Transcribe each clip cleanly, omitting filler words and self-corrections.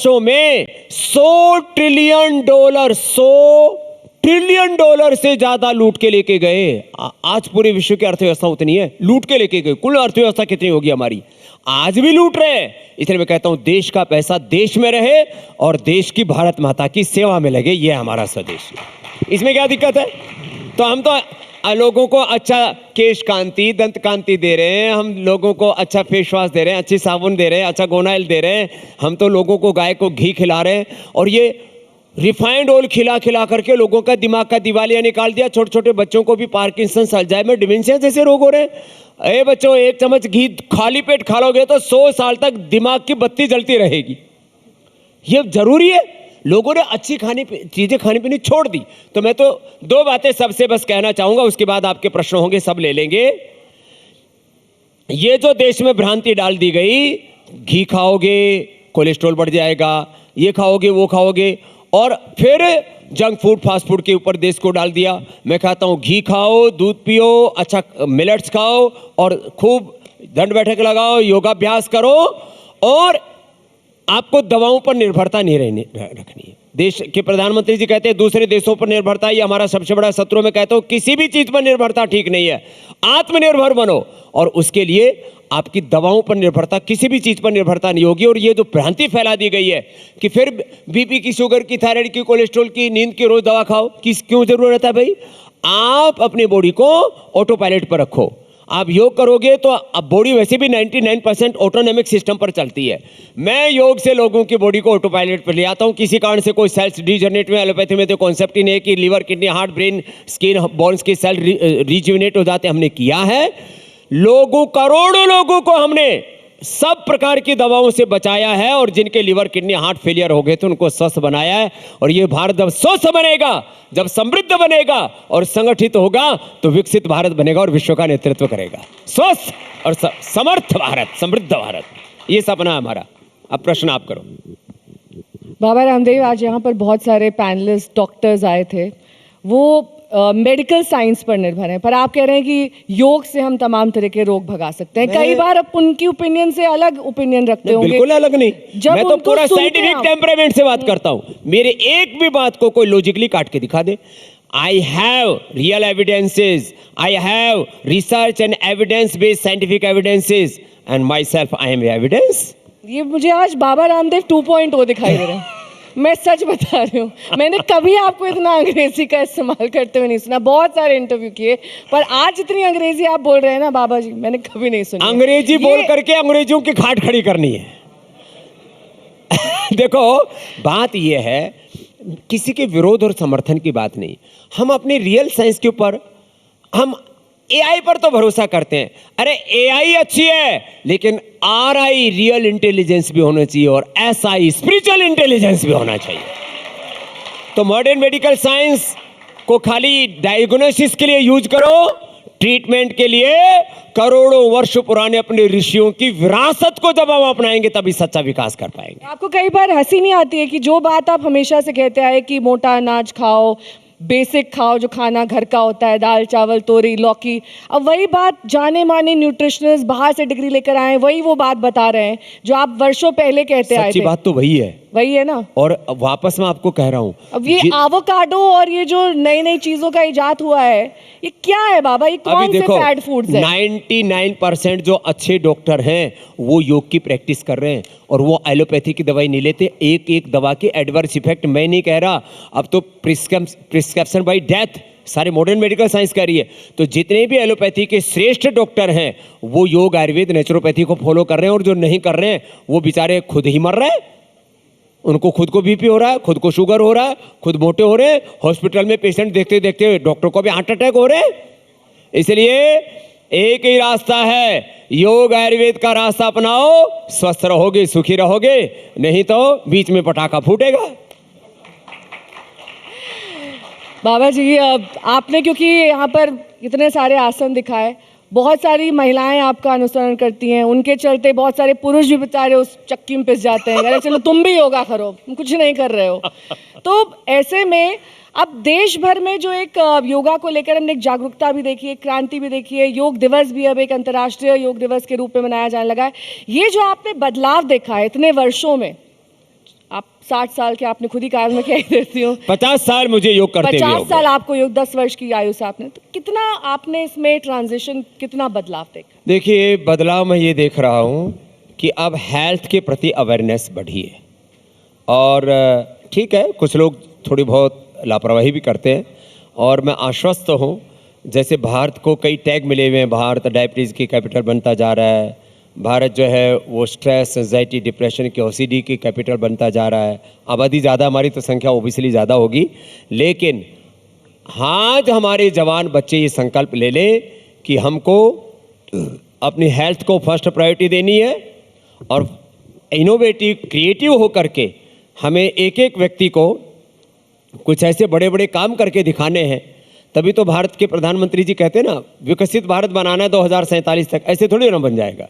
वर्षों में $100 ट्रिलियन से ज्यादा लूट के लेके गए। आज पूरे विश्व की अर्थव्यवस्था उतनी है, लूट के लेके गए। कुल अर्थव्यवस्था कितनी होगी हमारी? आज भी लूट रहे हैं। इसलिए मैं कहता हूं देश का पैसा देश में रहे और देश की भारत माता की सेवा में लगे, ये हमारा स्वदेश है। इसमें क्या दिक्कत है? तो हम तो लोगों को अच्छा केश कांति, दंत कांति दे रहे हैं, हम लोगों को अच्छा फेस वॉश दे रहे हैं, अच्छी साबुन दे रहे हैं, अच्छा गोनाइल दे रहे हैं, हम तो लोगों को गाय को घी खिला रहे हैं, और ये रिफाइंड ऑयल खिला खिला करके लोगों का दिमाग का दिवालिया निकाल दिया। छोटे छोटे बच्चों को भी पार्किंसन, अल्जाइमर, डिमेंशिया जैसे रोग हो रहे हैं। अरे बच्चों, 1 चम्मच घी खाली पेट खा लोगे तो 100 साल तक दिमाग की बत्ती जलती रहेगी। ये जरूरी है? लोगों ने अच्छी चीजें खानी पीनी छोड़ दी। तो मैं तो 2 बातें सबसे बस कहना चाहूंगा, उसके बाद आपके प्रश्न होंगे, सब ले लेंगे। ये जो देश में भ्रांति डाल दी गई, घी खाओगे कोलेस्ट्रॉल बढ़ जाएगा, ये खाओगे वो खाओगे, और फिर जंक फूड फास्ट फूड के ऊपर देश को डाल दिया। मैं कहता हूं घी खाओ, दूध पियो, अच्छा मिलेट्स खाओ, और खूब दंड बैठक लगाओ, योगाभ्यास करो, और आपको दवाओं पर निर्भरता नहीं रखनी है। देश के प्रधानमंत्री जी कहते हैं दूसरे देशों पर निर्भरता ये हमारा सबसे बड़ा शत्रु। में कहता हूं किसी भी चीज पर निर्भरता ठीक नहीं है। आत्मनिर्भर बनो, और उसके लिए आपकी दवाओं पर निर्भरता, किसी भी चीज पर निर्भरता नहीं होगी। और ये जो भ्रांति फैला दी गई है कि फिर बीपी की, शुगर की, थायराइड की, कोलेस्ट्रॉल की, नींद की रोज दवा खाओ, क्यों जरूरत है भाई? आप अपनी बॉडी को ऑटो पायलट पर रखो। आप योग करोगे तो अब बॉडी वैसे भी 99% ऑटोनॉमिक सिस्टम पर चलती है। मैं योग से लोगों की बॉडी को ऑटो पायलट पर ले आता हूं। किसी कारण से कोई सेल्स डिजनरेट में, एलोपैथी में तो कॉन्सेप्ट ही नहीं है कि liver, kidney, heart, brain, skin, bones के सेल रिजुविनेट हो जाते। हमने किया है, करोड़ों लोगों को हमने सब प्रकार की दवाओं से बचाया है, और जिनके लीवर, किडनी, हार्ट फेलियर हो गए थे उनको स्वस्थ बनाया है। और ये भारत जब स्वस्थ बनेगा, जब समृद्ध बनेगा और संगठित होगा, तो विकसित भारत बनेगा और विश्व का नेतृत्व करेगा। स्वस्थ और समर्थ भारत, समृद्ध भारत, ये सपना है हमारा। अब प्रश्न आप करो। बाबा रामदेव, आज यहाँ पर बहुत सारे पैनलिस्ट, डॉक्टर्स आए थे, वो मेडिकल साइंस पर निर्भर है, पर आप कह रहे हैं कि योग से हम तमाम तरह के रोग भगा सकते हैं। कई बार आप उनकी ओपिनियन से अलग ओपिनियन रखते होंगे। बिल्कुल अलग नहीं, मैं तो पूरा साइंटिफिक टेम्परामेंट से बात करता हूं। मेरे एक भी बात को कोई लॉजिकली काट के दिखा दे। I have real evidences, I have research and evidence based scientific evidences, and myself I am evidence। ये मुझे आज बाबा रामदेव 2.0 दिखाई दे रहे हैं। मैं सच बता रही हूँ, मैंने कभी आपको इतना अंग्रेजी का इस्तेमाल करते हुए नहीं सुना। बहुत सारे इंटरव्यू किए, पर आज इतनी अंग्रेजी आप बोल रहे हैं ना बाबा जी, मैंने कभी नहीं सुनी। अंग्रेजी बोल करके अंग्रेजों की घाट खड़ी करनी है। देखो, बात यह है, किसी के विरोध और समर्थन की बात नहीं। हम अपने रियल साइंस के ऊपर, हम एआई पर तो भरोसा करते हैं। अरे एआई अच्छी है, लेकिन आरआई रियल इंटेलिजेंस भी होना चाहिए, और एसआई स्पिरिचुअल इंटेलिजेंस भी होना चाहिए। तो मॉडर्न मेडिकल साइंस को खाली डायग्नोसिस के लिए यूज करो, ट्रीटमेंट के लिए करोड़ों वर्ष पुराने अपने ऋषियों की विरासत को जब हम अपनाएंगे तभी सच्चा विकास कर पाएंगे। आपको कई बार हंसी नहीं आती है कि जो बात आप हमेशा से कहते आए कि मोटा अनाज खाओ, बेसिक खाओ, जो खाना घर का होता है, दाल, चावल, तोरी, लौकी, अब वही बात जाने माने न्यूट्रिशनिस्ट बाहर से डिग्री लेकर आए, वही वो बात बता रहे हैं जो आप वर्षों पहले कहते आए थे। सच्ची बात तो वही है, वही है ना। और वापस मैं आपको कह रहा हूं, अब ये एवोकाडो और ये जो नई नई चीजों का इजाद हुआ है, ये क्या है बाबा? ये कौन से फैट फूड्स है? 99% जो अच्छे डॉक्टर हैं वो योग की प्रैक्टिस कर रहे हैं, और वो एलोपैथी की दवाई नहीं लेते। एक एक दवा के एडवर्स इफेक्ट मैं नहीं कह रहा, अब तो प्रिस्क्रिप्शन बाय डेथ सारे मॉडर्न मेडिकल साइंस कह रही है। तो जितने भी एलोपैथी के श्रेष्ठ डॉक्टर हैं वो योग, आयुर्वेद, नेचुरोपैथी को फॉलो कर रहे हैं, और जो नहीं कर रहे हैं वो बेचारे खुद ही मर रहे हैं। उनको खुद को बीपी हो रहा है, खुद को शुगर हो रहा है, खुद मोटे हो रहे हैं, हॉस्पिटल में पेशेंट देखते देखते डॉक्टर को भी हार्ट अटैक हो रहे हैं। इसलिए एक ही रास्ता है, योग आयुर्वेद का रास्ता अपनाओ, स्वस्थ रहोगे, सुखी रहोगे, नहीं तो बीच में पटाखा फूटेगा। बाबा जी, आपने क्योंकि यहाँ पर इतने सारे आसन दिखाए, बहुत सारी महिलाएं आपका अनुसरण करती हैं, उनके चलते बहुत सारे पुरुष भी बेचारे उस चक्की में पिस जाते हैं। अरे चलो तुम भी योगा करो, कुछ नहीं कर रहे हो। तो ऐसे में अब देश भर में जो एक योगा को लेकर हमने एक जागरूकता भी देखी है, क्रांति भी देखी है, योग दिवस भी अब एक अंतर्राष्ट्रीय योग दिवस के रूप में मनाया जाने लगा है। ये जो आपने बदलाव देखा है इतने वर्षों में, आप 60 साल के, आपने खुद ही कहा, मैं कह देती हूँ 50 साल मुझे योग करते हुए हो 50 साल आपको योग, 10 वर्ष की आयु से आपने, तो कितना आपने इसमें ट्रांजिशन, कितना बदलाव देखा? देखिए, बदलाव मैं ये देख रहा हूँ कि अब हेल्थ के प्रति अवेयरनेस बढ़ी है। और ठीक है, कुछ लोग थोड़ी बहुत लापरवाही भी करते हैं, और मैं आश्वस्त हूँ, जैसे भारत को कई टैग मिले हुए हैं, भारत डायबिटीज़ की कैपिटल बनता जा रहा है, भारत जो है वो स्ट्रेस, एंजाइटी, डिप्रेशन की, ओसीडी की कैपिटल बनता जा रहा है। आबादी ज़्यादा हमारी तो संख्या ओबियसली ज़्यादा होगी, लेकिन आज हमारे जवान बच्चे ये संकल्प ले लें कि हमको अपनी हेल्थ को फर्स्ट प्रायोरिटी देनी है, और इनोवेटिव, क्रिएटिव होकर के हमें एक एक व्यक्ति को कुछ ऐसे बड़े बड़े काम करके दिखाने हैं। तभी तो भारत के प्रधानमंत्री जी कहते हैं ना, विकसित भारत बनाना है 2047 तक। ऐसे थोड़ी ना बन जाएगा।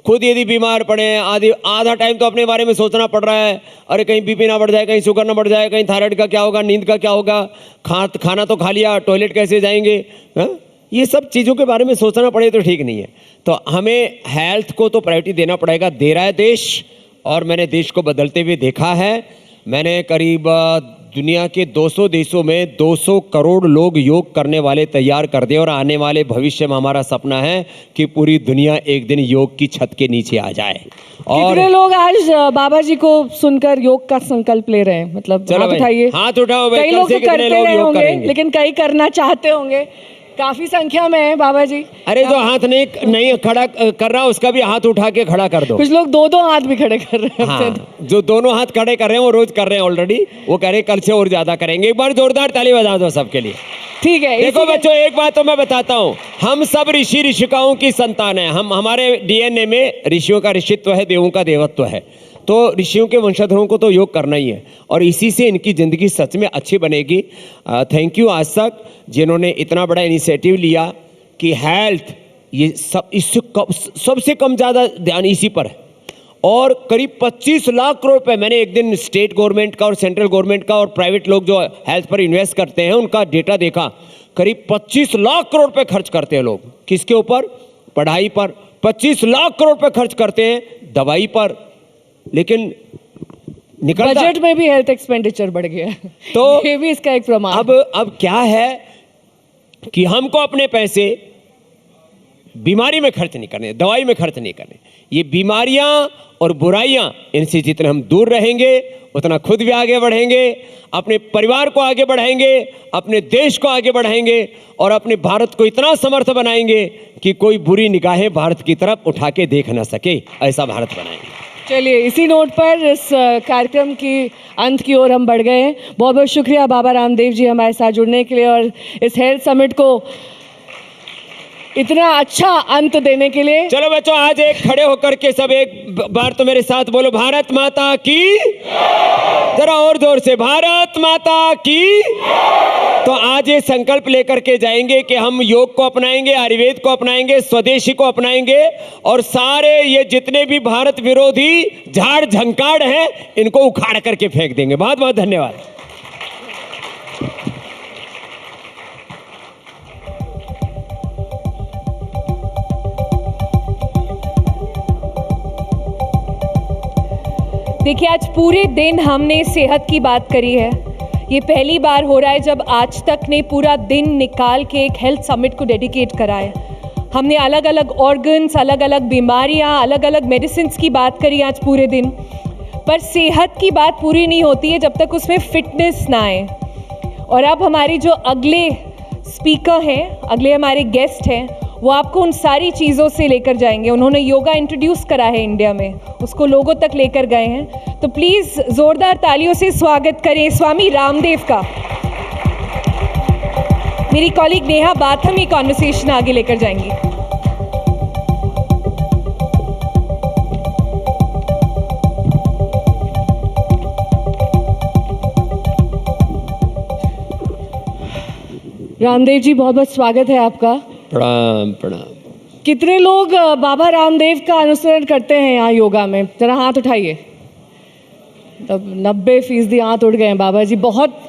खुद यदि बीमार पड़े, आधा टाइम तो अपने बारे में सोचना पड़ रहा है, अरे कहीं बीपी ना बढ़ जाए, कहीं शुगर ना बढ़ जाए, कहीं थायराइड का क्या होगा, नींद का क्या होगा, खाना तो खा लिया, टॉयलेट कैसे जाएंगे, ये सब चीज़ों के बारे में सोचना पड़े तो ठीक नहीं है। तो हमें हेल्थ को तो प्रायोरिटी देना पड़ेगा, दे रहा है देश, और मैंने देश को बदलते हुए देखा है। मैंने करीब दुनिया के 200 देशों में 200 करोड़ लोग योग करने वाले तैयार कर दिए, और आने वाले भविष्य में हमारा सपना है कि पूरी दुनिया एक दिन योग की छत के नीचे आ जाए। और कितने लोग आज बाबा जी को सुनकर योग का संकल्प ले रहे हैं? मतलब चलो हाथ उठाइए, हाथ उठाओ भाई, कई कल लोग से तो कितने करते लोग रहे योग होंगे, करेंगे? लेकिन कई करना चाहते होंगे, काफी संख्या में है बाबा जी। अरे जो हाथ नहीं खड़ा कर रहा, उसका भी हाथ उठा के खड़ा कर दो। कुछ लोग दो दो हाथ भी खड़े कर रहे हैं। हाँ, जो दोनों हाथ खड़े कर रहे हैं वो रोज कर रहे हैं ऑलरेडी, वो कह रहे हैं कल से और ज्यादा करेंगे। एक बार जोरदार ताली बजा दो सबके लिए। ठीक है, देखो बच्चों, एक बात तो मैं बताता हूँ, हम सब ऋषि ऋषिकाओं की संतान है। हमारे डीएनए में ऋषियों का ऋषित्व है, देवों का देवत्व है। तो ऋषियों के वंशधरों को तो योग करना ही है, और इसी से इनकी ज़िंदगी सच में अच्छी बनेगी। थैंक यू आज तक जिन्होंने इतना बड़ा इनिशिएटिव लिया कि हेल्थ, ये सब इससे सबसे कम ज़्यादा ध्यान इसी पर है। और करीब 25 लाख करोड़ रुपए मैंने एक दिन स्टेट गवर्नमेंट का और सेंट्रल गवर्नमेंट का और प्राइवेट लोग जो हेल्थ पर इन्वेस्ट करते हैं उनका डेटा देखा। करीब 25 लाख करोड़ रुपए खर्च करते हैं लोग। किसके ऊपर? पढ़ाई पर। 25 लाख करोड़ रुपए खर्च करते हैं दवाई पर, लेकिन निकलता बजट में भी हेल्थ एक्सपेंडिचर बढ़ गया है। तो ये भी इसका एक प्रमाण। अब क्या है कि हमको अपने पैसे बीमारी में खर्च नहीं करने, दवाई में खर्च नहीं करने। ये बीमारियां और बुराइयां, इनसे जितने हम दूर रहेंगे उतना खुद भी आगे बढ़ेंगे, अपने परिवार को आगे बढ़ाएंगे, अपने देश को आगे बढ़ाएंगे, और अपने भारत को इतना समर्थ बनाएंगे कि कोई बुरी निगाहें भारत की तरफ उठा के देख ना सके। ऐसा भारत बनाएंगे। चलिए, इसी नोट पर इस कार्यक्रम की अंत की ओर हम बढ़ गए हैं। बहुत बहुत शुक्रिया बाबा रामदेव जी हमारे साथ जुड़ने के लिए, और इस हेल्थ समिट को इतना अच्छा अंत देने के लिए। चलो बच्चों, आज एक खड़े होकर के सब एक बार तो मेरे साथ बोलो, भारत माता की, जरा और जोर से, भारत माता की। तो आज ये संकल्प लेकर के जाएंगे कि हम योग को अपनाएंगे, आयुर्वेद को अपनाएंगे, स्वदेशी को अपनाएंगे, और सारे ये जितने भी भारत विरोधी झाड़ झंकाड़ हैं इनको उखाड़ करके फेंक देंगे। बहुत बहुत धन्यवाद। देखिए, आज पूरे दिन हमने सेहत की बात करी है। ये पहली बार हो रहा है जब आज तक ने पूरा दिन निकाल के एक हेल्थ समिट को डेडिकेट करा है। हमने अलग अलग ऑर्गन्स, अलग अलग बीमारियां, अलग अलग मेडिसिन्स की बात करी आज पूरे दिन। पर सेहत की बात पूरी नहीं होती है जब तक उसमें फिटनेस ना आए। और अब हमारे जो अगले स्पीकर हैं, अगले हमारे गेस्ट हैं, वो आपको उन सारी चीज़ों से लेकर जाएंगे। उन्होंने योगा इंट्रोड्यूस करा है इंडिया में, उसको लोगों तक लेकर गए हैं। तो प्लीज़ ज़ोरदार तालियों से स्वागत करें स्वामी रामदेव का। मेरी कॉलीग नेहा बाथम ये कॉन्वर्सेशन आगे लेकर जाएंगी। रामदेव जी, बहुत बहुत स्वागत है आपका। प्रणाम प्रणाम। कितने लोग बाबा रामदेव का अनुसरण करते हैं यहाँ योगा में? जरा हाथ उठाइए। तब 90% हाथ उठ गए हैं बाबा जी। बहुत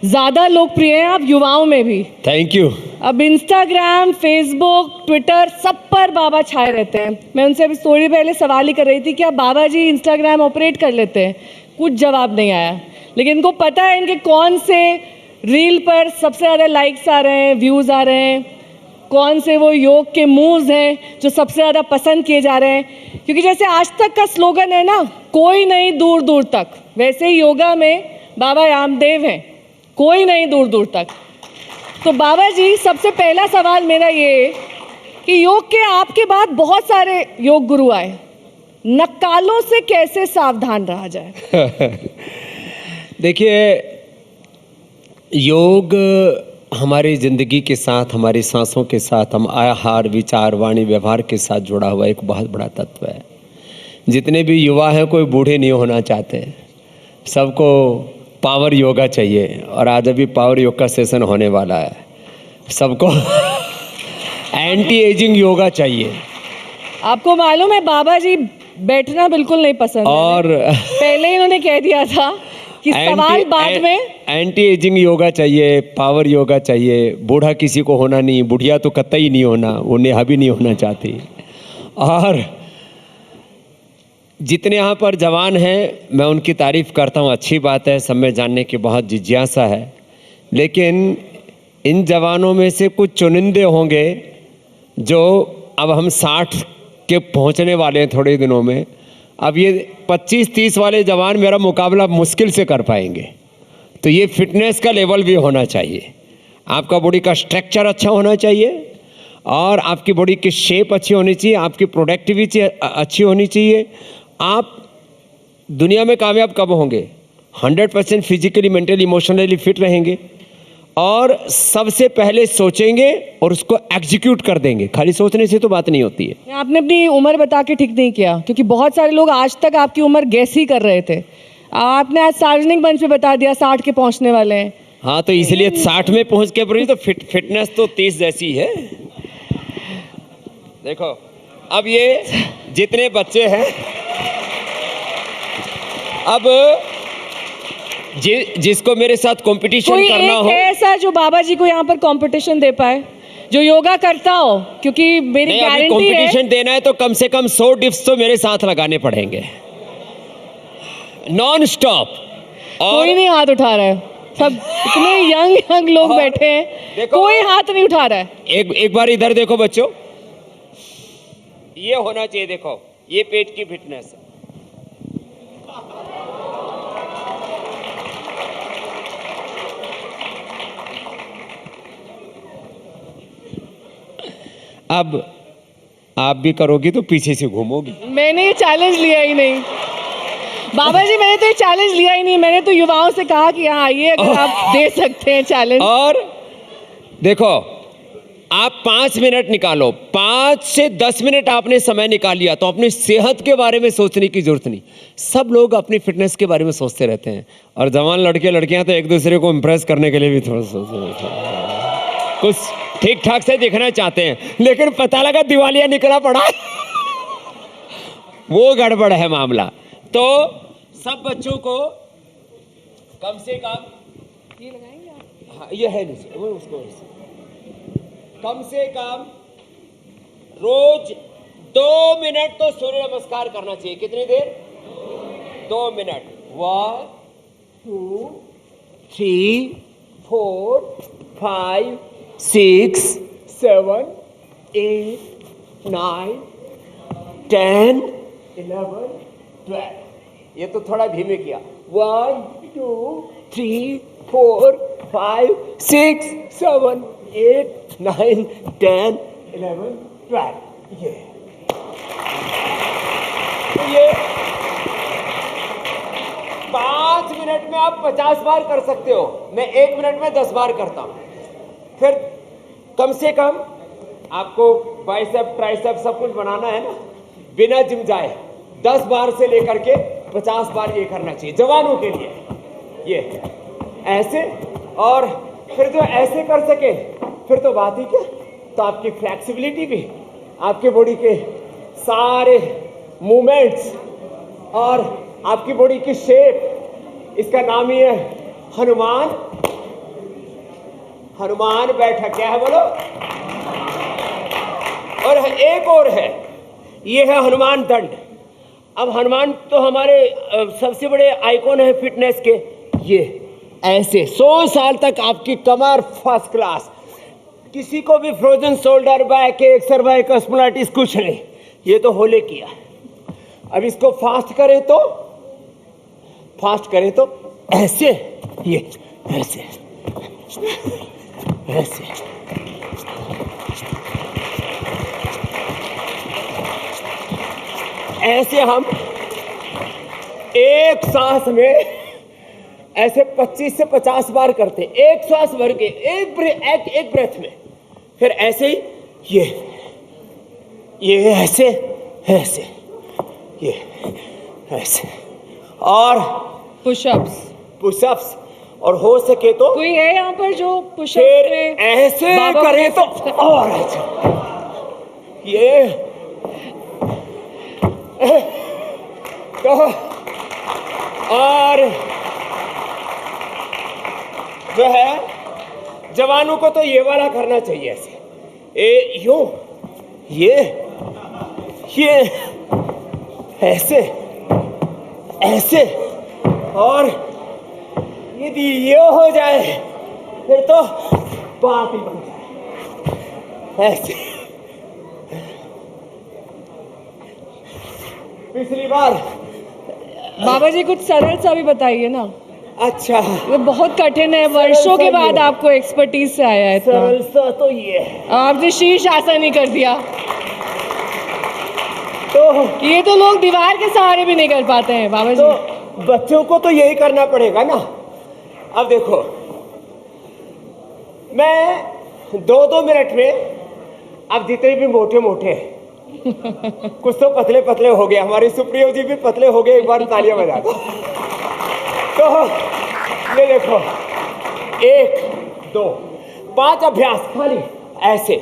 ज़्यादा लोकप्रिय हैं आप युवाओं में भी। Thank you. अब इंस्टाग्राम, फेसबुक, ट्विटर सब पर बाबा छाए रहते हैं। मैं उनसे अभी थोड़ी पहले सवाल ही कर रही थी कि आप बाबा जी इंस्टाग्राम ऑपरेट कर लेते हैं? कुछ जवाब नहीं आया, लेकिन इनको पता है इनके कौन से रील पर सबसे ज़्यादा लाइक्स आ रहे हैं, व्यूज़ आ रहे हैं, कौन से वो योग के मूव्स हैं जो सबसे ज़्यादा पसंद किए जा रहे हैं। क्योंकि जैसे आज तक का स्लोगन है ना, कोई नहीं दूर दूर तक, वैसे ही योगा में बाबा रामदेव हैं, कोई नहीं दूर दूर तक। तो बाबा जी, सबसे पहला सवाल मेरा ये है कि योग के आपके बाद बहुत सारे योग गुरु आए, नक्कालों से कैसे सावधान रहा जाए? देखिए, योग हमारी ज़िंदगी के साथ, हमारी सांसों के साथ, हम आहार, विचार, वाणी, व्यवहार के साथ जुड़ा हुआ एक बहुत बड़ा तत्व है। जितने भी युवा हैं, कोई बूढ़े नहीं होना चाहते, सबको पावर योगा चाहिए। और आज अभी पावर योग का सेशन होने वाला है। सबको एंटी एजिंग योगा चाहिए। आपको मालूम है बाबा जी बैठना बिल्कुल नहीं पसंद और है। पहले इन्होंने कह दिया था कि सवाल बाद में। एंटी एजिंग योगा चाहिए, पावर योगा चाहिए। बूढ़ा किसी को होना नहीं, बुढ़िया तो कतई नहीं होना, वो नेहा भी नहीं होना चाहती। और जितने यहाँ पर जवान हैं, मैं उनकी तारीफ़ करता हूँ, अच्छी बात है, सब में जानने की बहुत जिज्ञासा है। लेकिन इन जवानों में से कुछ चुनिंदे होंगे जो, अब हम 60 के पहुँचने वाले हैं थोड़े दिनों में। अब ये 25-30 वाले जवान मेरा मुकाबला मुश्किल से कर पाएंगे। तो ये फिटनेस का लेवल भी होना चाहिए, आपका बॉडी का स्ट्रक्चर अच्छा होना चाहिए, और आपकी बॉडी की शेप अच्छी होनी चाहिए, आपकी प्रोडक्टिविटी अच्छी होनी चाहिए। आप दुनिया में कामयाब कब होंगे? 100% फिजिकली, मेंटली, इमोशनली फिट रहेंगे, और सबसे पहले सोचेंगे और उसको एग्जीक्यूट कर देंगे। खाली सोचने से तो बात नहीं होती है। आपने अपनी उम्र बता के ठीक नहीं किया, क्योंकि बहुत सारे लोग आज तक आपकी उम्र गैस ही कर रहे थे। आपने आज सार्वजनिक मंच पे बता दिया 60 के पहुंचने वाले हैं। हाँ, तो इसलिए 60 में पहुंच के पर तो फिटनेस तो 30 जैसी है। देखो, अब ये जितने बच्चे हैं, अब जिसको मेरे साथ कंपटीशन करना हो, ऐसा जो बाबा जी को यहाँ पर कंपटीशन दे पाए, जो योगा करता हो, क्योंकि मेरी गारंटी है कंपटीशन देना है तो कम से कम 100 डिप्स तो मेरे साथ लगाने पड़ेंगे, नॉन स्टॉप। कोई नहीं हाथ उठा रहा है, सब इतने यंग लोग बैठे हैं, कोई हाथ नहीं उठा रहा है। एक बार इधर देखो बच्चों, ये होना चाहिए। देखो, ये पेट की फिटनेस है। अब आप भी करोगी तो पीछे से घूमोगी। मैंने ये चैलेंज लिया ही नहीं बाबा जी, मैंने तो ये चैलेंज लिया ही नहीं। मैंने तो युवाओं से कहा कि हाँ, ये अगर आप दे सकते हैं चैलेंज। और देखो, आप 5 मिनट निकालो, 5 से 10 मिनट आपने समय निकाल लिया तो अपनी सेहत के बारे में सोचने की जरूरत नहीं। सब लोग अपनी फिटनेस के बारे में सोचते रहते हैं, और जवान लड़के लड़कियां तो एक दूसरे को इम्प्रेस करने के लिए भी थोड़ा सोचते हैं, कुछ ठीक ठाक से दिखना चाहते हैं, लेकिन पता लगा दिवालिया निकला पड़ा वो गड़बड़ है मामला। तो सब बच्चों को कम से कम ये लगाएंगे आप? हाँ, ये है नीचे, वो उसको कम से कम रोज 2 मिनट तो सूर्य नमस्कार करना चाहिए। कितनी देर? 2 मिनट। 1 2 3 4 5 6 7 8 9 10 11 12। ये तो थोड़ा धीमे किया। 1 2 3 4 5 6 7 8 9 10 11 12। ये 5 मिनट में आप 50 बार कर सकते हो। मैं 1 मिनट में 10 बार करता हूं। फिर कम से कम आपको बाइसेप ट्राइसेप सब कुछ बनाना है ना, बिना जिम जाए 10 बार से लेकर के 50 बार ये करना चाहिए जवानों के लिए। ये ऐसे, और फिर जो ऐसे कर सके फिर तो बात ही क्या। तो आपकी फ्लेक्सिबिलिटी भी, आपके बॉडी के सारे मूवमेंट्स और आपकी बॉडी की शेप, इसका नाम ही है हनुमान बैठक। क्या है बोलो? और एक और है, ये है हनुमान दंड। अब हनुमान तो हमारे सबसे बड़े आइकॉन है फिटनेस के। ये ऐसे 100 साल तक आपकी कमर फर्स्ट क्लास, किसी को भी फ्रोजन शोल्डर, बैक एक, सर्वाइकल स्पॉन्डिलाइटिस कुछ नहीं। ये तो होले किया। अब इसको फास्ट करें तो ऐसे, ये ऐसे ऐसे ऐसे हम एक सांस में ऐसे 25 से 50 बार करते हैं, एक सांस भर के, एक ब्रेथ में। फिर ऐसे ही ये ऐसे ऐसे, ये ऐसे, और पुशअप्स और हो सके तो कोई है यहाँ पर जो पुशअप फिर में ऐसे बाबा को करें तो और ऐसे, ये तो और जो है जवानों को तो ये वाला करना चाहिए ऐसे, यूं, ये ऐसे ऐसे, और यदि ये हो जाए फिर तो बात ही बन जाए। ऐसे पिछली बार बाबा जी कुछ सरल सा भी बताइए ना। अच्छा, ये बहुत कठिन है, वर्षों के बाद आपको एक्सपर्टीज से आया है इतना। सरल सा तो ये है, आपने शीर्ष आसन ही कर दिया। तो ये तो लोग दीवार के सहारे भी नहीं कर पाते हैं बाबा जी। तो बच्चों को तो यही करना पड़ेगा ना। अब देखो, मैं 2-2 मिनट में, अब जितने भी मोटे मोटे कुछ तो पतले पतले हो गए, हमारे सुप्रियो जी भी पतले हो गए, एक बार तालियां बजा दो। तो ये देखो, 1 2 5 अभ्यास खाली ऐसे।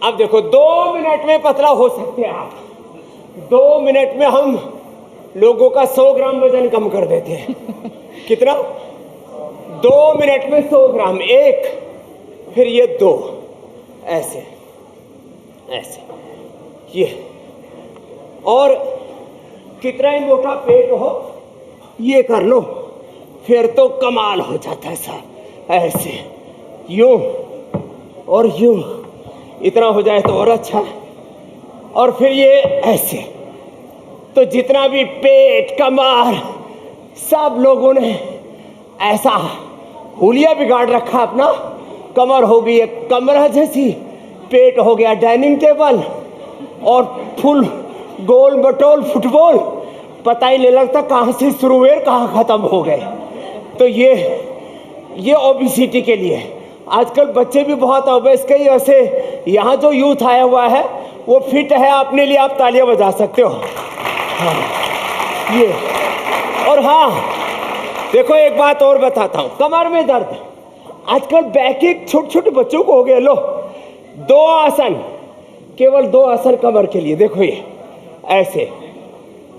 अब देखो 2 मिनट में पतला हो सकते हैं आप। 2 मिनट में हम लोगों का 100 ग्राम वजन कम कर देते हैं। कितना? 2 मिनट में 100 ग्राम। 1, फिर ये 2, ऐसे ऐसे, ये, और कितना ही मोटा पेट हो ये कर लो, फिर तो कमाल हो जाता है साहब। ऐसे यूं और यूं, इतना हो जाए तो और अच्छा है। और फिर ये ऐसे, तो जितना भी पेट, कमर, सब लोगों ने ऐसा हुलिया बिगाड़ रखा अपना। कमर हो गई है कमरा जैसी, पेट हो गया डाइनिंग टेबल, और फुल गोल मटोल फुटबॉल, पता ही नहीं लगता कहाँ से शुरू हुए कहाँ खत्म हो गए। तो ये ओबेसिटी के लिए आजकल बच्चे भी बहुत ओबेस, कई ऐसे यहाँ जो यूथ आया हुआ है वो फिट है, अपने लिए आप तालियां बजा सकते हो। हाँ, ये, और हाँ देखो एक बात और बताता हूँ, कमर में दर्द आजकल बैक छोटे छोटे बच्चों को हो गया। लो 2 आसन, केवल 2 आसन कमर के लिए। देखो ये ऐसे,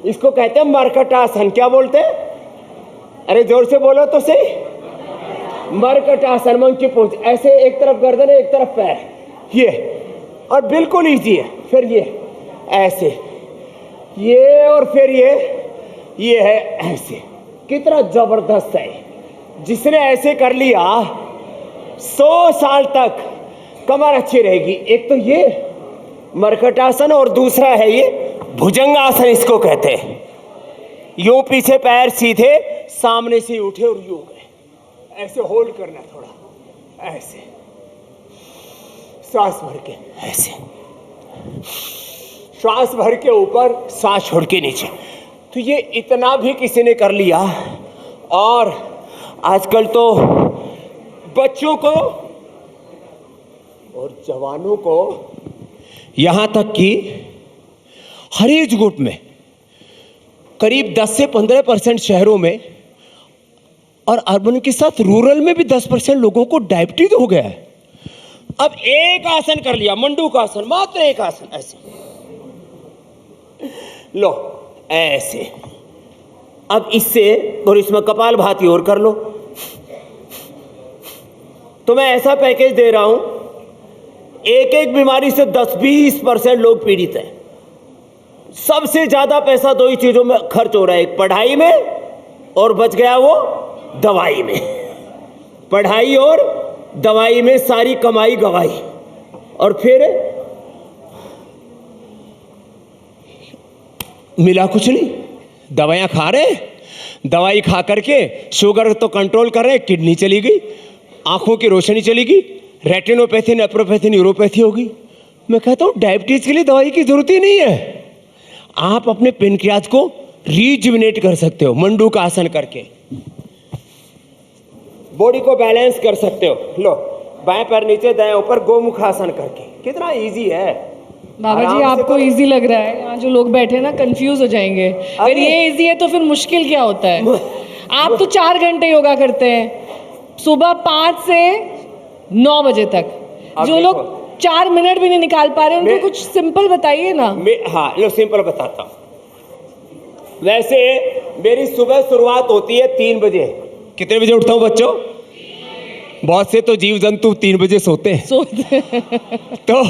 इसको कहते हैं मरकट आसन। क्या बोलते हैं? अरे जोर से बोलो तो सही। मरकट आसन, मंकी पोज। ऐसे एक तरफ गर्दन है, एक तरफ पैर, ये, और बिल्कुल इजी है। फिर ये ऐसे, ये, और फिर ये है ऐसे। कितना जबरदस्त है। जिसने ऐसे कर लिया 100 साल तक कमर अच्छी रहेगी। एक तो ये मरकट आसन, और दूसरा है ये भुजंग आसन, इसको कहते हैं। यूं पीछे पैर सीधे, सामने से उठे और यूं गए। ऐसे होल्ड करना थोड़ा, ऐसे सांस भर के, ऐसे श्वास भर के ऊपर, सांस छोड़ के नीचे। तो ये इतना भी किसी ने कर लिया। और आजकल तो बच्चों को और जवानों को, यहां तक कि हर एज ग्रुप में करीब 10 से 15% शहरों में, और अर्बन के साथ रूरल में भी 10% लोगों को डायबिटीज हो गया है। अब एक आसन कर लिया, मंडूक आसन, मात्र एक आसन, ऐसे लो, ऐसे। अब इससे, और इसमें कपाल भाती और कर लो। तो मैं ऐसा पैकेज दे रहा हूं, एक बीमारी से 10-20% लोग पीड़ित हैं। सबसे ज्यादा पैसा दो ही चीजों में खर्च हो रहा है, एक पढ़ाई में और बच गया वो दवाई में। पढ़ाई और दवाई में सारी कमाई गवाई। और फिर मिला कुछ नहीं। दवाइयां खा रहे, दवाई खा करके शुगर तो कंट्रोल कर रहे, किडनी चली गई, आंखों की रोशनी चली गई, रेटिनोपैथी, नेफ्रोपैथी, न्यूरोपैथी हो गई। मैं कहता हूं डायबिटीज के लिए दवाई की जरूरत ही नहीं है। आप अपने पेनक्रियाज को रीजुविनेट कर सकते हो मंडू का आसन करके, बॉडी को बैलेंस कर सकते हो। लो, बाएं पैर नीचे दाएं ऊपर गोमुख आसन करके, कितना इजी है। बाबा जी आराम से आपको करो। इजी लग रहा है, यहाँ जो लोग बैठे हैं ना कंफ्यूज हो जाएंगे, अगर अरे! ये इजी है तो फिर मुश्किल क्या होता है। आप तो 4 घंटे योगा करते हैं, सुबह 5 से 9 बजे तक। अब जो लोग देखो। 4 मिनट भी नहीं निकाल पा रहे, उनको मैं- कुछ सिंपल बताइए ना। हाँ लो, सिंपल बताता हूं। वैसे मेरी सुबह शुरुआत होती है 3 बजे। कितने बजे उठता हूं बच्चों? बहुत से तो जीव जंतु 3 बजे सोते हैं। सोते तो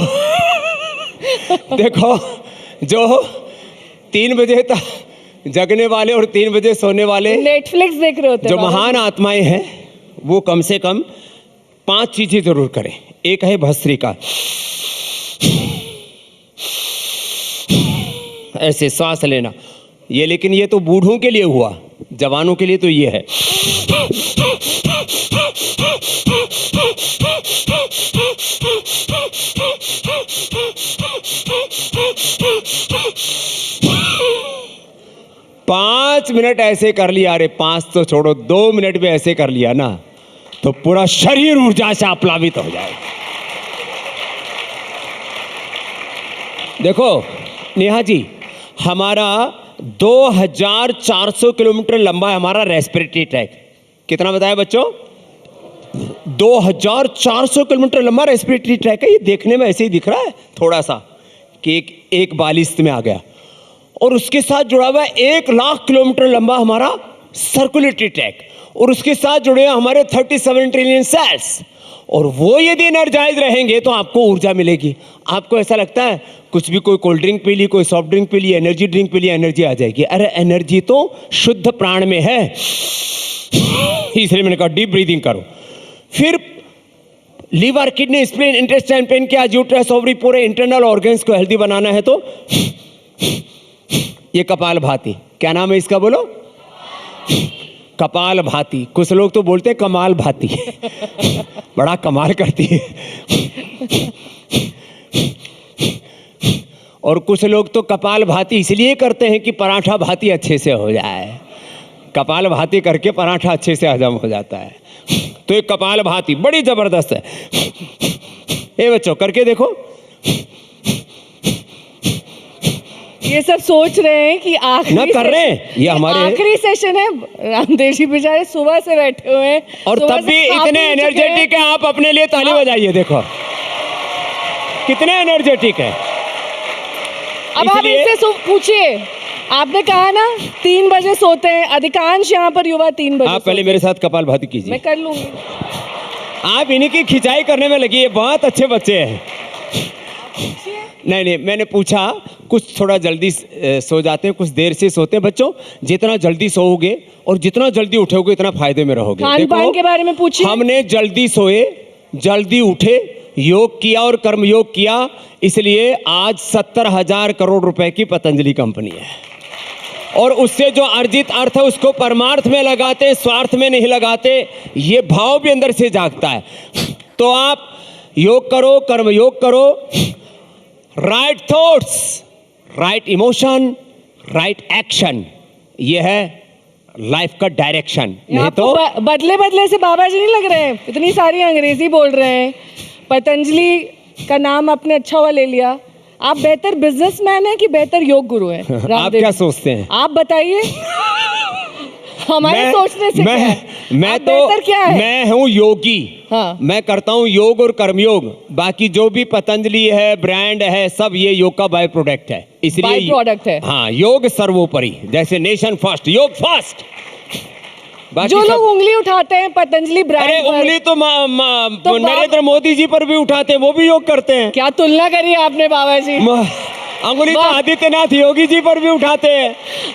देखो, जो 3 बजे तक जगने वाले और 3 बजे सोने वाले नेटफ्लिक्स देख रहे होते हैं जो बाबा महान जी। आत्माएं हैं, वो कम से कम 5 चीजें जरूर करें। एक है भस्त्रिका, ऐसे सांस लेना ये, लेकिन ये तो बूढ़ों के लिए हुआ, जवानों के लिए तो ये है। पाँच मिनट ऐसे कर लिया, अरे 5 तो छोड़ो, 2 मिनट भी ऐसे कर लिया ना तो पूरा शरीर ऊर्जा से आप्लावित हो जाएगा। देखो नेहा जी, हमारा 2400 किलोमीटर लंबा है हमारा रेस्पिरेटरी ट्रैक। कितना बताया बच्चों? 2400 किलोमीटर लंबा रेस्पिरेटरी ट्रैक है। ये देखने में ऐसे ही दिख रहा है थोड़ा सा कि एक बालिस्त में आ गया, और उसके साथ जुड़ा हुआ है 1 लाख किलोमीटर लंबा हमारा सर्कुलेटरी ट्रैक, और उसके साथ जुड़े हैं हमारे 37 ट्रिलियन सेल्स। और वो यदि एनर्जाइज रहेंगे तो आपको ऊर्जा मिलेगी। आपको ऐसा लगता है कुछ भी, कोई कोल्ड ड्रिंक पी ली, कोई सॉफ्ट ड्रिंक पी ली, एनर्जी ड्रिंक पी ली, एनर्जी आ जाएगी। अरे एनर्जी तो शुद्ध प्राण में है, इसलिए मैंने कहा डीप ब्रीदिंग करो। फिर liver, kidney, spleen, intestine, pancreas, uterus, ovary, पूरे इंटरनल ऑर्गन्स को हेल्दी बनाना है तो ये कपाल भाती, क्या नाम है इसका बोलो? कपाल भाती। कुछ लोग तो बोलते हैं कमाल भाती। बड़ा कमाल करती है। और कुछ लोग तो कपाल भाती इसलिए करते हैं कि पराठा भाती अच्छे से हो जाए। कपाल भाती करके पराठा अच्छे से हजम हो जाता है। तो ये कपाल भाती बड़ी जबरदस्त है। ये बच्चों करके देखो। ये सब सोच रहे हैं कि आखिरी ना कर रहे हैं, ये हमारे आखिरी सेशन है। रामदेव जी बेचारे सुबह से बैठे हुए हैं, और सुबह तब से भी खा इतने पी चुके हैं। एनर्जेटिक हैं। आप अपने लिए ताली बजाइए, देखो कितने एनर्जेटिक है। अब आप इसलिए- इनसे पूछिए, आपने कहा ना 3 बजे सोते हैं, अधिकांश यहाँ पर युवा 3 बजे आप पहले सोते मेरे साथ कपाल भाती हैं। कीजिए। मैं कर लूंगी। आप इन्हीं की खिंचाई करने में लगी है, बहुत अच्छे बच्चे हैं। नहीं, मैंने पूछा, कुछ थोड़ा जल्दी सो जाते हैं, कुछ देर से सोते हैं। बच्चों जितना जल्दी सोओगे और जितना जल्दी उठोगे उतना फायदे में रहोगे। खान पान के बारे में पूछिए। हमने जल्दी सोए, जल्दी उठे, योग किया और कर्म योग किया, इसलिए आज 70,000 करोड़ रुपए की पतंजलि कंपनी है। और उससे जो अर्जित अर्थ है उसको परमार्थ में लगाते, स्वार्थ में नहीं लगाते। ये भाव भी अंदर से जागता है। तो आप योग करो, कर्म योग करो, right thoughts, right emotion, right action, ये है लाइफ का डायरेक्शन। नहीं आपको तो बदले बदले से बाबा जी नहीं लग रहे हैं, इतनी सारी अंग्रेजी बोल रहे हैं, पतंजलि का नाम आपने अच्छा हुआ ले लिया। आप बेहतर बिजनेसमैन हैं कि बेहतर योग गुरु हैं? आप रामदेव क्या जी, सोचते हैं? आप बताइए। हमारे सोचने से क्या है? मैं आप तो बेहतर क्या है? मैं हूँ योगी। हाँ। मैं करता हूँ योग और कर्मयोग। बाकी जो भी पतंजलि है, ब्रांड है, सब ये योग का बाय प्रोडक्ट है। इसलिए बाय प्रोडक्ट है। हाँ, योग सर्वोपरि। जैसे नेशन फर्स्ट, योग फर्स्ट। बाकी जो सब- लोग उंगली उठाते हैं पतंजलि ब्रांड अरे पर, उंगली तो तो नरेंद्र मोदी जी पर भी उठाते हैं, वो भी योग करते हैं। क्या तुलना करी आपने बाबा जी? अंगुली तो आदित्यनाथ योगी जी पर भी उठाते हैं,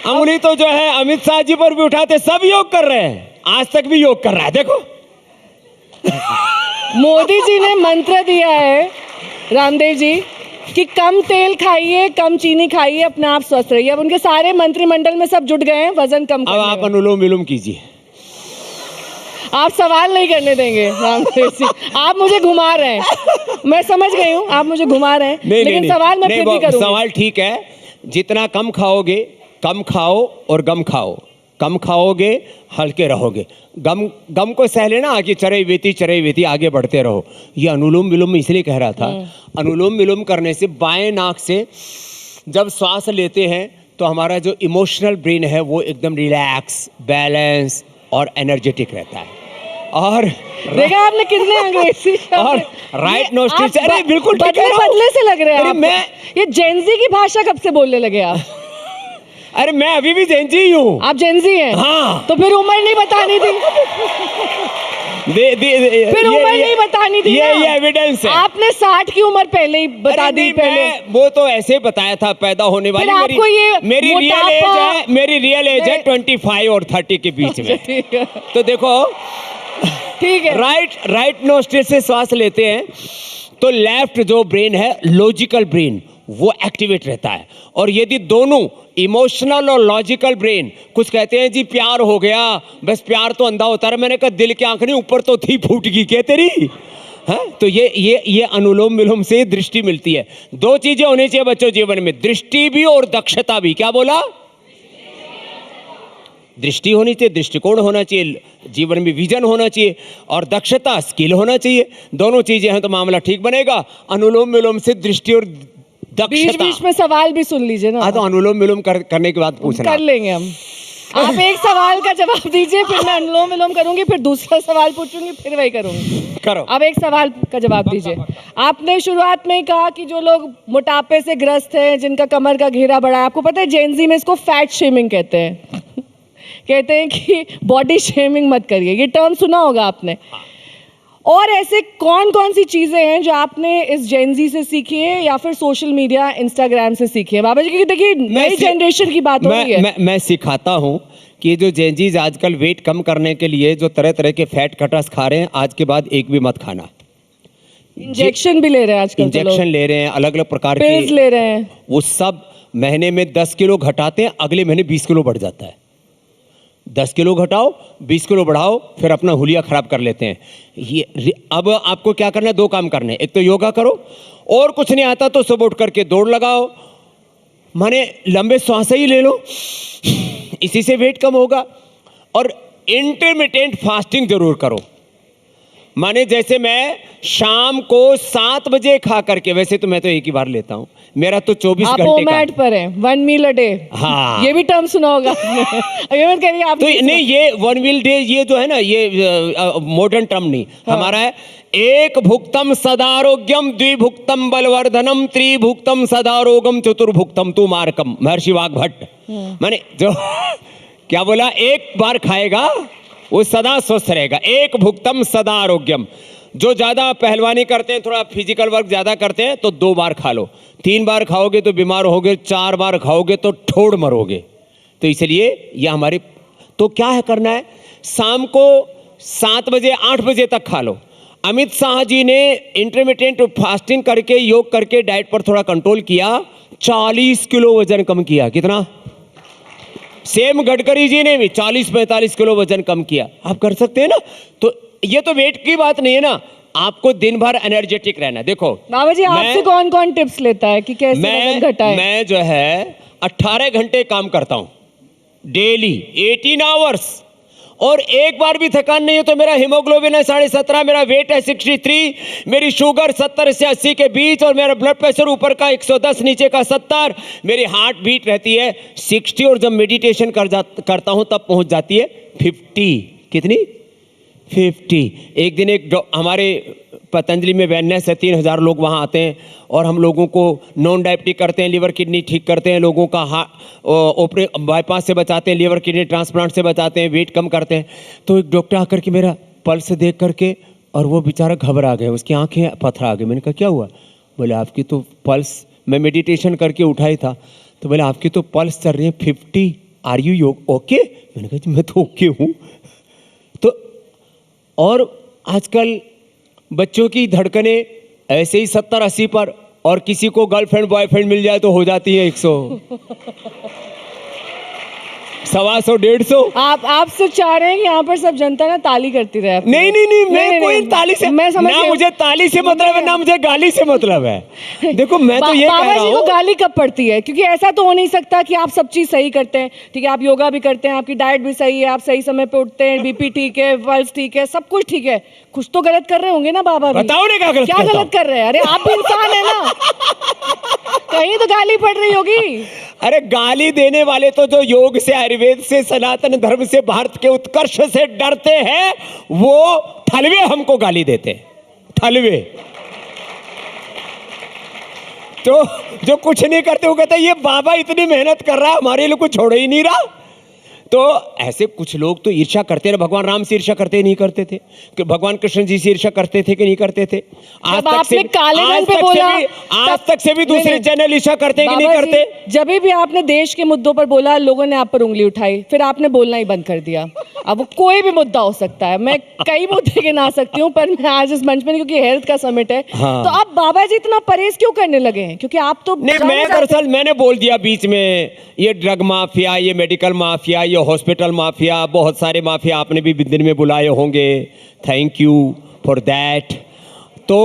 अंगुली तो जो है अमित शाह जी पर भी उठाते, सब योग कर रहे हैं, आज तक भी योग कर रहा है। देखो मोदी जी ने मंत्र दिया है रामदेव जी कि कम तेल खाइए, कम चीनी खाइए, अपने आप स्वस्थ रहिए। अब उनके सारे मंत्रिमंडल में सब जुट गए हैं वजन कम अब करने आप में। अनुलोम विलोम कीजिए। आप सवाल नहीं करने देंगे रामदेव जी, आप मुझे घुमा रहे हैं, मैं समझ गई हूँ आप मुझे घुमा रहे हैं, लेकिन सवाल मैं फिर भी करूँगी। सवाल ठीक है, जितना कम खाओगे, कम खाओ और गम खाओ, कम खाओगे हल्के रहोगे, गम को सह लेना, आगे चरई वेती आगे बढ़ते रहो। ये अनुलोम विलोम में इसलिए कह रहा था, अनुलोम विलोम करने से बाएं नाक से जब श्वास लेते हैं तो हमारा जो इमोशनल ब्रेन है वो एकदम रिलैक्स, बैलेंस और एनर्जेटिक रहता है। और देखा आपने कितने अंग्रेजी शब्द और राइट नोस्ट्रिल से, अरे बिल्कुल ठीक कह रहा हूं। बदले से लग रहे हैं अरे आप। मैं, ये जेंजी की भाषा कब से बोलने लगे आप? अरे मैं अभी भी जेंजी ही हूँ। आप जेंजी हैं? हाँ। तो फिर उम्र नहीं बतानी थी, फिर उम्र नहीं बतानी थी ये ना। एविडेंस है। आपने 60 की उम्र पहले ही बता अरे दी नहीं, पहले। मैं वो तो ऐसे बताया था पैदा होने वाली, फिर आपको ये मेरी रियल एज मोटापा- है, मेरी रियल एज है 25 और 30 के बीच में। ठीक है, तो देखो, ठीक है। राइट नोस्ट्रिल से श्वास लेते हैं तो लेफ्ट जो ब्रेन है, लॉजिकल ब्रेन, वो एक्टिवेट रहता है। और यदि दोनों इमोशनल और लॉजिकल ब्रेन, कुछ कहते हैं जी प्यार हो गया, बस प्यार तो अंधा होता है, मैंने कहा दिल की आंख नहीं, ऊपर तो थी, फूट गई क्या तेरी है? तो ये अनुलोम विलोम से दृष्टि मिलती है। दो चीजें होनी चाहिए बच्चों जीवन में, दृष्टि भी और दक्षता भी। क्या बोला? दृष्टि होनी चाहिए, दृष्टिकोण होना चाहिए, जीवन में विजन होना चाहिए, और दक्षता, स्किल होना चाहिए। दोनों चीजें हैं तो मामला ठीक बनेगा। अनुलोम विलोम से दृष्टि और बीच दक्षता। बीच में सवाल भी सुन लीजिए ना। हाँ, तो अनुलोम विलोम करने के बाद पूछना। कर लेंगे हम। आप एक सवाल का जवाब दीजिए, फिर मैं अनुलोम विलोम करूंगी, फिर दूसरा सवाल पूछूंगी, फिर वही करूंगी। करो। अब एक सवाल का जवाब दीजिए। आपने शुरुआत में ही कहा कि जो लोग मोटापे से ग्रस्त हैं, जिनका कमर का घेरा बड़ा है, आपको पता है जेनजी में इसको फैट शेमिंग कहते हैं। कहते हैं कि बॉडी शेमिंग मत करिए, ये टर्म सुना होगा आपने। और ऐसे कौन कौन सी चीजें हैं जो आपने इस जेनजी से सीखी है या फिर सोशल मीडिया, इंस्टाग्राम से सीखी है बाबा जी? क्योंकि देखिए नई जनरेशन की बात हो रही है। मैं सिखाता हूँ कि जो जेनजीज आजकल वेट कम करने के लिए जो तरह तरह के फैट कटर्स खा रहे हैं, आज के बाद एक भी मत खाना। इंजेक्शन भी ले रहे हैं आजकल, इंजेक्शन ले रहे हैं, अलग अलग प्रकार पिल्स के ले रहे हैं, वो सब महीने में 10 किलो घटाते हैं, अगले महीने 20 किलो बढ़ जाता है। 10 किलो घटाओ, 20 किलो बढ़ाओ, फिर अपना हुलिया खराब कर लेते हैं। अब आपको क्या करना है? 2 काम करने हैं। एक तो योगा करो, और कुछ नहीं आता तो सुबह उठ करके दौड़ लगाओ, माने लंबे श्वास ही ले लो, इसी से वेट कम होगा। और इंटरमिटेंट फास्टिंग जरूर करो, माने जैसे मैं शाम को 7 बजे खा करके, वैसे तो मैं तो एक ही बार लेता हूँ, मेरा तो 24 आप घंटे ओमैट पर हैं, 1 मील अ डे। हाँ। ये भी टर्म सुना होगा आपने। ये मत करिए आप। तो नहीं, ये 1 मील डे ये जो है ना, ये मॉडर्न टर्म नहीं, हमारा है एक भुक्तम सदारोग्यम, द्विभुक्तम बलवर्धनम, त्रिभुक्तम सदारोगम, चतुर्भुक्तम तु मार्कम, महर्षि वाग्भट्ट। माने जो क्या बोला, एक बार खाएगा वो सदा स्वस्थ रहेगा। एक भुक्तम सदा आरोग्यम। जो ज़्यादा पहलवानी करते हैं, थोड़ा फिजिकल वर्क ज़्यादा करते हैं, तो 2 बार खा लो। 3 बार खाओगे तो बीमार होगे, 4 बार खाओगे तो ठोड़ मरोगे। तो इसलिए ये हमारी, तो क्या है करना है, शाम को 7 बजे 8 बजे तक खा लो। अमित शाह जी ने इंटरमिटेंट फास्टिंग करके, योग करके डाइट पर थोड़ा कंट्रोल किया, 40 किलो वजन कम किया। कितना? सेम गडकरी जी ने भी 40-45 किलो वजन कम किया। आप कर सकते हैं ना। तो ये तो वेट की बात नहीं है ना, आपको दिन भर एनर्जेटिक रहना है। देखो बाबा जी, आपसे कौन कौन टिप्स लेता है कि कैसे वजन घटाएं? मैं जो है 18 घंटे काम करता हूं डेली, 18 आवर्स, और एक बार भी थकान नहीं है। तो मेरा हीमोग्लोबिन है 17.5, मेरा वेट है 63, मेरी शुगर 70 से 80 के बीच, और मेरा ब्लड प्रेशर ऊपर का 110, नीचे का 70, मेरी हार्ट बीट रहती है 60, और जब मेडिटेशन करता हूं तब पहुंच जाती है 50। कितनी? 50। एक दिन हमारे पतंजलि में वेलनेस है, 3000 लोग वहाँ आते हैं, और हम लोगों को नॉन डायबिटिक करते हैं, लीवर किडनी ठीक करते हैं, लोगों का बाईपास से बचाते हैं, लीवर किडनी ट्रांसप्लांट से बचाते हैं, वेट कम करते हैं। तो एक डॉक्टर आकर के मेरा पल्स देख करके, और वो बेचारा घबरा गया, उसकी आंखें पथरा गई। मैंने कहा क्या हुआ? बोले आपकी तो पल्स, मैं मेडिटेशन करके उठा ही था, तो बोले आपकी तो पल्स चल रही है 50, आर यू ओके? मैंने कहा जी मैं तो ओके हूँ। तो और आजकल बच्चों की धड़कने ऐसे ही 70-80 पर, और किसी को गर्लफ्रेंड बॉयफ्रेंड मिल जाए तो हो जाती है 100, 125, 150। आप सिर्फ चाह रहे हैं कि यहाँ पर सब जनता ना ताली करती रहे आपकी। नहीं, मैं कोई ताली से, मैं समझ ना रही हूँ। मुझे ताली से मतलब है, ना मुझे गाली से मतलब है। देखो मैं तो ये कह बाबा रहा जी को हूँ, गाली कब पड़ती है? क्योंकि ऐसा तो हो नहीं सकता कि आप सब चीज सही करते हैं, ठीक है, आप योगा भी करते हैं, आपकी डाइट भी सही है, आप सही समय पे उठते हैं, बीपी ठीक है, पल्स ठीक है, सब कुछ ठीक है, कुछ तो गलत कर रहे होंगे ना बाबा भी? बताओ ना क्या गलत करता हूँ? गलत कर रहे हैं? अरे आप भी इंसान है ना, कहीं तो गाली पड़ रही होगी। अरे गाली देने वाले तो जो योग से, आयुर्वेद से, सनातन धर्म से, भारत के उत्कर्ष से डरते हैं, वो ठलवे हमको गाली देते हैं, ठलवे। तो जो कुछ नहीं करते वो कहते हैं ये बाबा इतनी मेहनत कर रहा है, हमारे लिए कुछ छोड़ ही नहीं रहा। तो ऐसे कुछ लोग तो ईर्ष्या करते रहे। भगवान राम से ईर्ष्या करते नहीं करते थे? कि भगवान कृष्ण जी से ईर्ष्या करते थे कि नहीं करते थे? आज तक से भी दूसरे चैनल ईर्ष्या करते कि नहीं करते? जब भी आपने देश के मुद्दों पर बोला, लोगों ने आप पर उंगली उठाई, फिर आपने बोलना ही बंद कर दिया। अब वो कोई भी मुद्दा हो सकता है, मैं कई मुद्दे गिना सकती हूँ, पर मैं आज इस मंच में नहीं, क्योंकि हेल्थ का समिट है। हाँ। तो अब बाबा जी इतना परहेज क्यों करने लगे हैं? क्योंकि आप तो नहीं, मैं दरअसल मैंने बोल दिया बीच में, ये ड्रग माफिया, ये मेडिकल माफिया, ये हॉस्पिटल माफिया, बहुत सारे माफिया आपने भी दिन में बुलाए होंगे, थैंक यू फॉर दैट। तो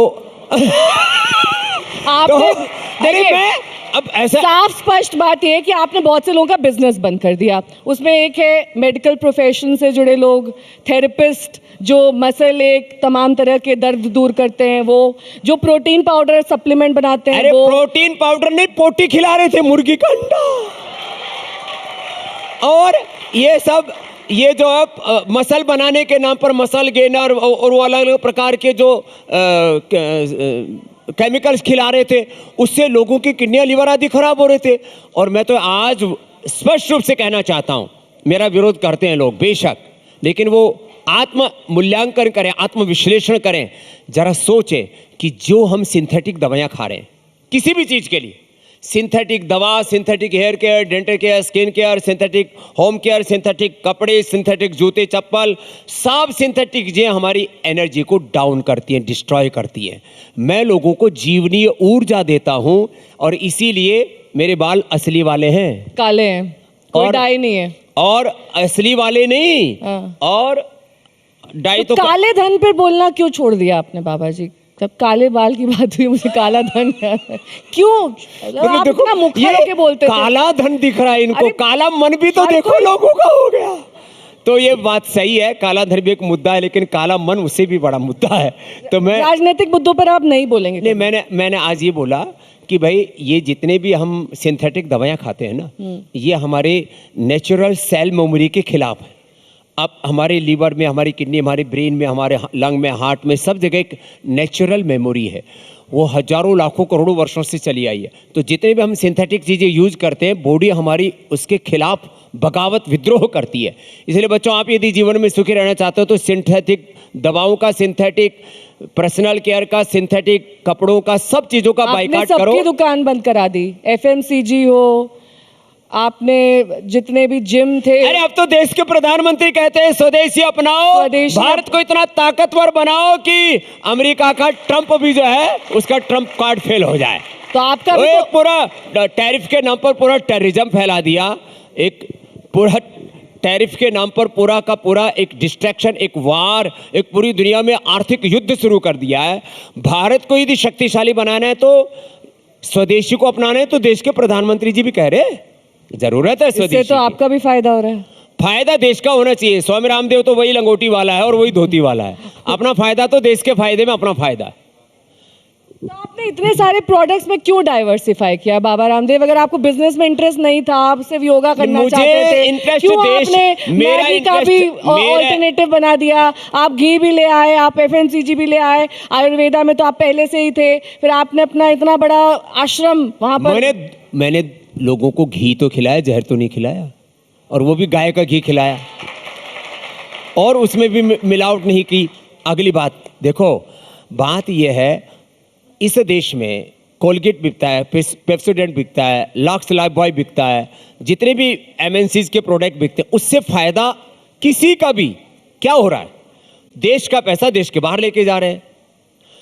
आपने देखिए, मैं अब ऐसा साफ स्पष्ट बात यह है कि आपने बहुत से लोगों का बिजनेस बंद कर दिया। उसमें एक है मेडिकल प्रोफेशन से जुड़े लोग, थेरेपिस्ट जो मसल एक तमाम तरह के दर्द दूर करते हैं, वो जो प्रोटीन पाउडर सप्लीमेंट बनाते हैं। अरे वो प्रोटीन पाउडर नहीं, पोटी खिला रहे थे, मुर्गी का अंडा। और ये सब, ये जो मसल बनाने के नाम पर मसल गेनर और वो अलग अलग प्रकार के जो केमिकल्स खिला रहे थे, उससे लोगों की किडनियां, लिवर आदि खराब हो रहे थे। और मैं तो आज स्पष्ट रूप से कहना चाहता हूं, मेरा विरोध करते हैं लोग बेशक, लेकिन वो आत्म मूल्यांकन करें, आत्म विश्लेषण करें, जरा सोचें कि जो हम सिंथेटिक दवाइयां खा रहे हैं किसी भी चीज के लिए, सिंथेटिक दवा, synthetic hair care, dental care, skin care, synthetic home care, synthetic कपड़े, सिंथेटिक जूते चप्पल, सब सिंथेटिक चीजें हमारी एनर्जी को डाउन करती हैं, डिस्ट्रॉय करती हैं। मैं लोगों को जीवनीय ऊर्जा देता हूं, और इसीलिए मेरे बाल असली वाले हैं, काले हैं, कोई डाई नहीं है, और असली वाले नहीं। हाँ। और डाई तो काले धन पे बोलना क्यों छोड़ दिया आपने बाबा जी? जब काले बाल की बात हुई, मुझे काला धन याद है। क्यों? आप इतना मुखर होके बोलते थे। काला धन दिख रहा है इनको, अरे, काला मन भी तो देखो लोगों का हो गया। तो ये बात सही है, काला धन भी एक मुद्दा है, लेकिन काला मन उससे भी बड़ा मुद्दा है। तो मैं राजनीतिक मुद्दों पर आप नहीं बोलेंगे? नहीं, मैंने आज ये बोला कि भाई ये जितने भी हम सिंथेटिक दवाइयाँ खाते हैं ना, ये हमारे नेचुरल सेल मेमोरी के खिलाफ है। अब हमारे लीवर में, हमारी किडनी, हमारे ब्रेन में, हमारे लंग में, हार्ट में, सब जगह एक नेचुरल मेमोरी है, वो हजारों लाखों करोड़ों वर्षों से चली आई है। तो जितने भी हम सिंथेटिक चीज़ें यूज करते हैं, बॉडी हमारी उसके खिलाफ बगावत, विद्रोह करती है। इसलिए बच्चों, आप यदि जीवन में सुखी रहना चाहते हो तो सिंथेटिक दवाओं का, सिंथेटिक पर्सनल केयर का, सिंथेटिक कपड़ों का, सब चीज़ों का बाइकाट करो। सबकी दुकान बंद करा दी, एफएमसीजी हो, आपने जितने भी जिम थे। अरे अब तो देश के प्रधानमंत्री कहते हैं स्वदेशी अपनाओ, भारत को इतना ताकतवर बनाओ कि अमेरिका का ट्रंप भी जो है उसका ट्रंप कार्ड फेल हो जाए। तो आपका भी तो पूरा टैरिफ के नाम पर पूरा टेररिज्म फैला दिया, एक पूरा टैरिफ के नाम पर पूरा का पूरा एक डिस्ट्रैक्शन, एक वार, एक पूरी दुनिया में आर्थिक युद्ध शुरू कर दिया है। भारत को यदि शक्तिशाली बनाना है तो स्वदेशी को अपनाना है, तो देश के प्रधानमंत्री जी भी कह रहे हैं जरूरत है स्वदेशी। इससे तो आपका भी फायदा हो रहा है। फायदा देश का होना चाहिए। स्वामी रामदेव तो वही लंगोटी वाला है और वही धोती वाला है। अपना फायदा तो देश के फायदे में अपना फायदा। तो आपने इतने सारे प्रोडक्ट्स में क्यों डाइवर्सिफाई किया बाबा रामदेव? अगर आपको बिजनेस में इंटरेस्ट नहीं था, आप सिर्फ योगा करना चाहते थे, क्यों आपने मैगी का भी ऑल्टरनेटिव बना दिया? आप घी भी ले आए, आप एफएमसीजी भी ले आए, आयुर्वेदा में तो आप पहले से ही थे, फिर आपने अपना इतना बड़ा आश्रम वहां पर। मैंने लोगों को घी तो खिलाया, जहर तो नहीं खिलाया, और वो भी गाय का घी खिलाया, और उसमें भी मिलावट नहीं की। अगली बात देखो, बात यह है, इस देश में कोलगेट बिकता है, पेप्सोडेंट बिकता है, लक्स लाइफ बॉय बिकता है, जितने भी एमएनसीज के प्रोडक्ट बिकते हैं, उससे फायदा किसी का भी क्या हो रहा है? देश का पैसा देश के बाहर लेके जा रहे हैं।